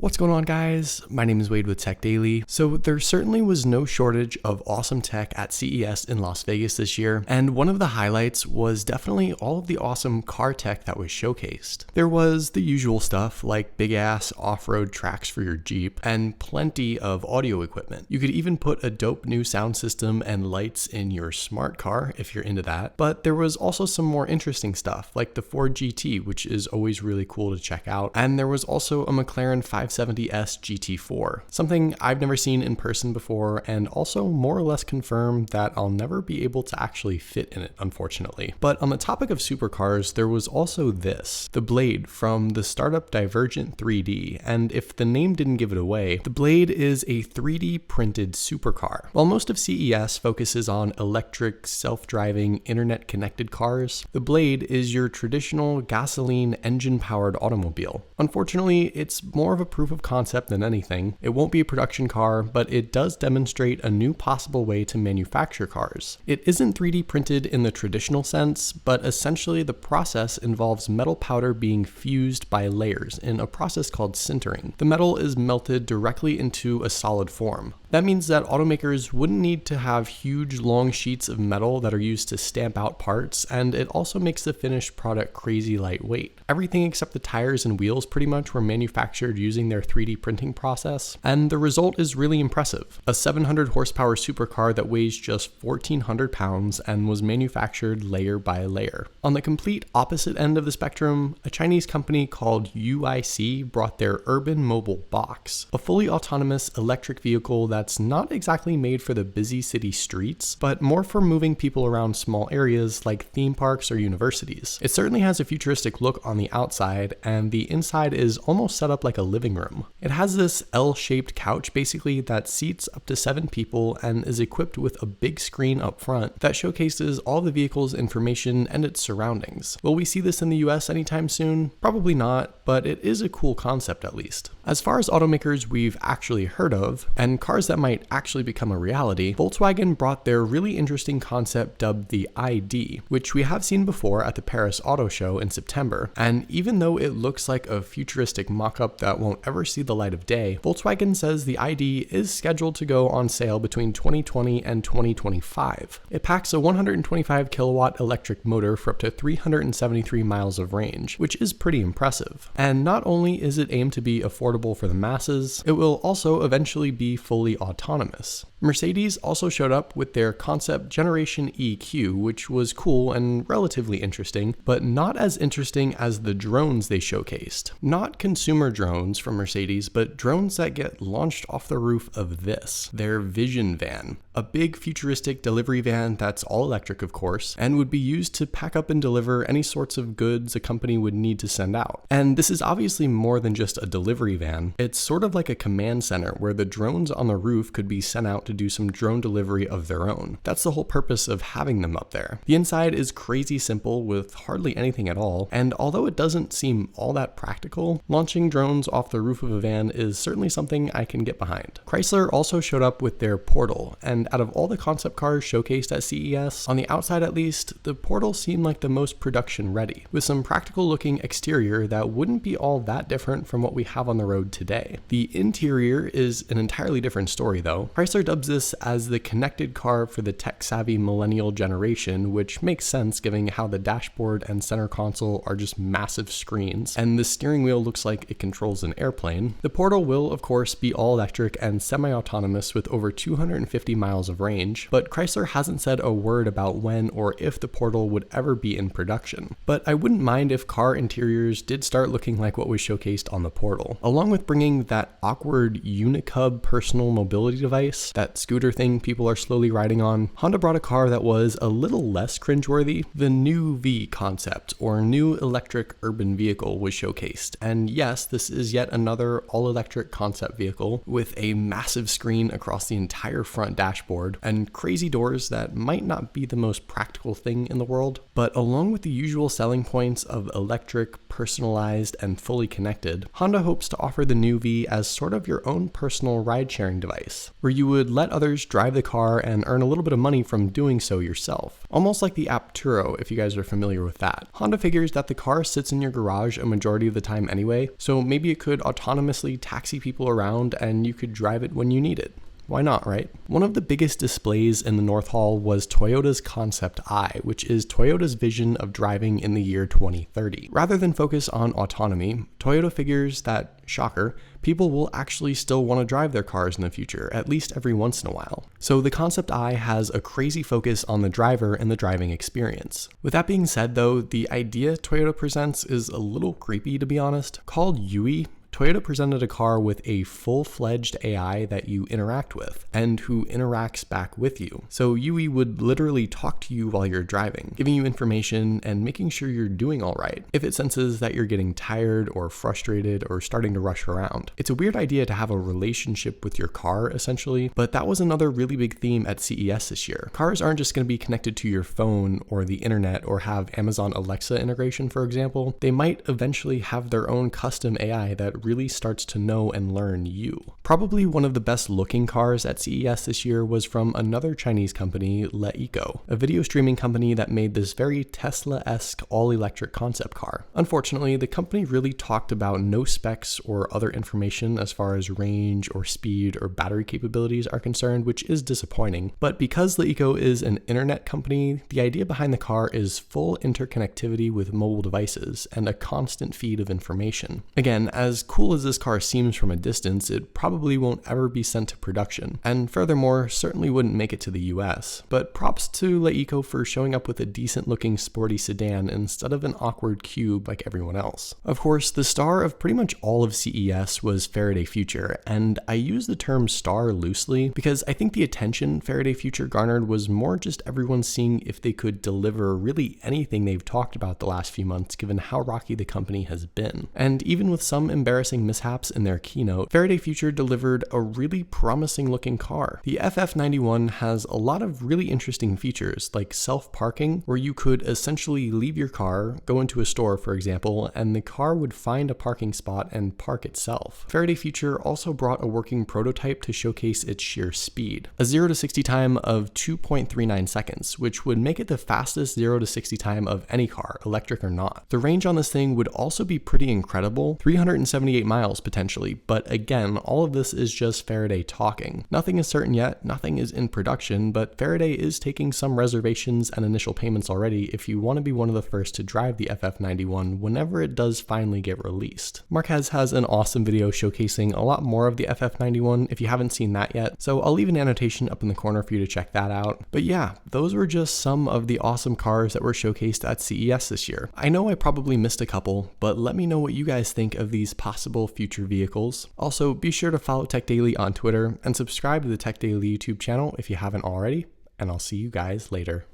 What's going on, guys? My name is Wade with Tech Daily. So there certainly was no shortage of awesome tech at CES in Las Vegas this year, and one of the highlights was definitely all of the awesome car tech that was showcased. There was the usual stuff like big ass off-road tracks for your Jeep and plenty of audio equipment. You could even put a dope new sound system and lights in your smart car if you're into that. But there was also some more interesting stuff like the Ford GT, which is always really cool to check out, and there was also a McLaren 570S GT4, something I've never seen in person before, and also more or less confirmed that I'll never be able to actually fit in it, unfortunately. But on the topic of supercars, there was also this, the Blade from the startup Divergent 3D, and if the name didn't give it away, the Blade is a 3D printed supercar. While most of CES focuses on electric, self-driving, internet-connected cars, the Blade is your traditional gasoline engine-powered automobile. Unfortunately, it's more of a proof of concept than anything. It won't be a production car, but it does demonstrate a new possible way to manufacture cars. It isn't 3D printed in the traditional sense, but essentially the process involves metal powder being fused by layers in a process called sintering. The metal is melted directly into a solid form. That means that automakers wouldn't need to have huge long sheets of metal that are used to stamp out parts, and it also makes the finished product crazy lightweight. Everything except the tires and wheels pretty much were manufactured using their 3D printing process, and the result is really impressive. A 700 horsepower supercar that weighs just 1,400 pounds and was manufactured layer by layer. On the complete opposite end of the spectrum, a Chinese company called UIC brought their Urban Mobile Box, a fully autonomous electric vehicle that's not exactly made for the busy city streets, but more for moving people around small areas like theme parks or universities. It certainly has a futuristic look on the outside, and the inside is almost set up like a living room. It has this L-shaped couch basically that seats up to 7 people and is equipped with a big screen up front that showcases all the vehicle's information and its surroundings. Will we see this in the US anytime soon? Probably not, but it is a cool concept at least. As far as automakers we've actually heard of, and cars that might actually become a reality, Volkswagen brought their really interesting concept dubbed the ID, which we have seen before at the Paris Auto Show in September. And even though it looks like a futuristic mock-up that won't ever see the light of day, Volkswagen says the ID is scheduled to go on sale between 2020 and 2025. It packs a 125 kilowatt electric motor for up to 373 miles of range, which is pretty impressive. And not only is it aimed to be affordable for the masses, it will also eventually be fully autonomous. Mercedes also showed up with their concept Generation EQ, which was cool and relatively interesting, but not as interesting as the drones they showcased. Not consumer drones from Mercedes, but drones that get launched off the roof of this, their Vision van. A big futuristic delivery van that's all electric, of course, and would be used to pack up and deliver any sorts of goods a company would need to send out. And this is obviously more than just a delivery van. It's sort of like a command center where the drones on the roof could be sent out to do some drone delivery of their own. That's the whole purpose of having them up there. The inside is crazy simple with hardly anything at all, and although it doesn't seem all that practical, launching drones off the roof of a van is certainly something I can get behind. Chrysler also showed up with their Portal, and out of all the concept cars showcased at CES, on the outside at least, the Portal seemed like the most production ready, with some practical looking exterior that wouldn't be all that different from what we have on the road today. The interior is an entirely different story though. Chrysler dubs this as the connected car for the tech-savvy millennial generation, which makes sense given how the dashboard and center console are just massive screens, and the steering wheel looks like it controls an airplane. The Portal will, of course, be all-electric and semi-autonomous with over 250 miles of range, but Chrysler hasn't said a word about when or if the Portal would ever be in production. But I wouldn't mind if car interiors did start looking like what was showcased on the Portal. Along with bringing that awkward Unicub personal mobility device, that scooter thing people are slowly riding on, Honda brought a car that was a little less cringeworthy. The Nuvi concept, or new electric urban vehicle, was showcased. And yes, this is yet another all-electric concept vehicle with a massive screen across the entire front dashboard dashboard, and crazy doors that might not be the most practical thing in the world. But along with the usual selling points of electric, personalized, and fully connected, Honda hopes to offer the Nuvi as sort of your own personal ride-sharing device, where you would let others drive the car and earn a little bit of money from doing so yourself. Almost like the app Turo, if you guys are familiar with that. Honda figures that the car sits in your garage a majority of the time anyway, so maybe it could autonomously taxi people around and you could drive it when you need it. Why not, right? One of the biggest displays in the North Hall was Toyota's Concept I, which is Toyota's vision of driving in the year 2030. Rather than focus on autonomy, Toyota figures that, shocker, people will actually still want to drive their cars in the future, at least every once in a while. So the Concept I has a crazy focus on the driver and the driving experience. With that being said though, the idea Toyota presents is a little creepy, to be honest. Called Yui, Toyota presented a car with a full-fledged AI that you interact with and who interacts back with you. So Yui would literally talk to you while you're driving, giving you information and making sure you're doing all right if it senses that you're getting tired or frustrated or starting to rush around. It's a weird idea to have a relationship with your car essentially, but that was another really big theme at CES this year. Cars aren't just going to be connected to your phone or the internet or have Amazon Alexa integration, for example. They might eventually have their own custom AI that really starts to know and learn you. Probably one of the best looking cars at CES this year was from another Chinese company, LeEco, a video streaming company that made this very Tesla-esque all-electric concept car. Unfortunately, the company really talked about no specs or other information as far as range or speed or battery capabilities are concerned, which is disappointing. But because LeEco is an internet company, the idea behind the car is full interconnectivity with mobile devices and a constant feed of information. Again, as cool as this car seems from a distance, it probably won't ever be sent to production, and furthermore, certainly wouldn't make it to the US. But props to LeEco for showing up with a decent looking sporty sedan instead of an awkward cube like everyone else. Of course, the star of pretty much all of CES was Faraday Future, and I use the term star loosely because I think the attention Faraday Future garnered was more just everyone seeing if they could deliver really anything they've talked about the last few months given how rocky the company has been. And even with some embarrassing mishaps in their keynote, Faraday Future delivered a really promising looking car. The FF91 has a lot of really interesting features like self-parking, where you could essentially leave your car, go into a store for example, and the car would find a parking spot and park itself. Faraday Future also brought a working prototype to showcase its sheer speed. A 0 to 60 time of 2.39 seconds, which would make it the fastest 0 to 60 time of any car, electric or not. The range on this thing would also be pretty incredible, 378 miles potentially, but again, all of this is just Faraday talking. Nothing is certain yet, nothing is in production, but Faraday is taking some reservations and initial payments already if you want to be one of the first to drive the FF91 whenever it does finally get released. Marquez has an awesome video showcasing a lot more of the FF91 if you haven't seen that yet, so I'll leave an annotation up in the corner for you to check that out. But yeah, those were just some of the awesome cars that were showcased at CES this year. I know I probably missed a couple, but let me know what you guys think of these possible future vehicles. Also, be sure to follow Tech Daily on Twitter and subscribe to the Tech Daily YouTube channel if you haven't already, and I'll see you guys later.